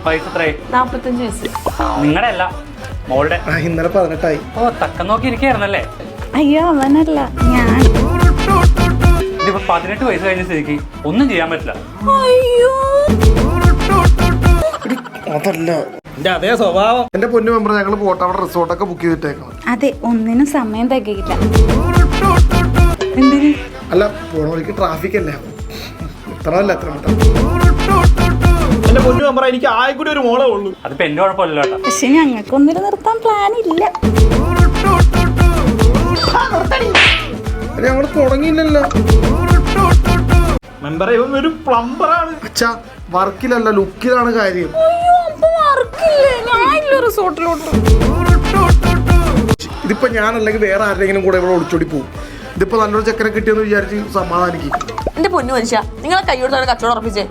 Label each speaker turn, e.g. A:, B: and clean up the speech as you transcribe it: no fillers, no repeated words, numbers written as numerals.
A: വയസ്സ് എത്രയായി?
B: 45 വയസ്സ്.
A: നിങ്ങളുടെ അല്ല, മോളുടെ.
C: ഇന്നലെ 18
A: ഓ, തക്കം നോക്കി ഇരിക്കുകയായിരുന്നല്ലേ?
B: അയ്യോ അവനല്ല, ഞാൻ.
A: ഇതിപ്പോ 18 വയസ്സ് കഴിഞ്ഞ സ്ഥിതിക്ക് ഒന്നും ചെയ്യാൻ പറ്റില്ല.
B: അയ്യോ
C: അതല്ല
D: എന്റെ അതേ സ്വഭാവം.
C: എന്റെ പൊന്നു മെമ്പർ, ഞങ്ങൾ പോട്ടെ, അവിടെ റിസോർട്ടൊക്കെ ബുക്ക് ചെയ്തിട്ടേക്കണം.
B: അതെ, ഒന്നിനും സമയം തികയില്ല. എന്തിന്?
C: അല്ല, പോണ വഴിക്ക് ട്രാഫിക് അല്ലേ, ഇത്രല്ല എത്ര മൊത്തം.
D: എന്റെ പൊന്നു മെമ്പർ, എനിക്ക് ആയി കൂടി ഒരു മോളേ ഉള്ളൂ.
A: അതിപ്പോ എന്റെ കുഴപ്പമില്ലല്ലോ കേട്ടോ.
B: പക്ഷെ ഞങ്ങൾക്കൊന്നിനും നിർത്താൻ പ്ലാൻ ഇല്ല.
C: ഞങ്ങള് തുടങ്ങിയില്ലല്ലോ.
D: മെമ്പറെ, ഇവൻ ഒരു പ്ലംബറാണ്.
C: അച്ഛാ, വർക്കിലല്ല ലുക്കിലാണ് കാര്യം. ഇതിപ്പോ ഞാനല്ലെങ്കിൽ വേറെ ആരെങ്കിലും കൂടെ ഇവിടെ ഒളിച്ചോടി പോകും. ഇതിപ്പോ നല്ലൊരു ചക്കര കിട്ടിയെന്ന് വിചാരിച്ച് സമാധാനിക്കും.
E: എന്റെ പൊന്നു മനുഷ്യ, നിങ്ങളെ കൈയോട് കച്ചവടം ഉറപ്പിച്ചേ.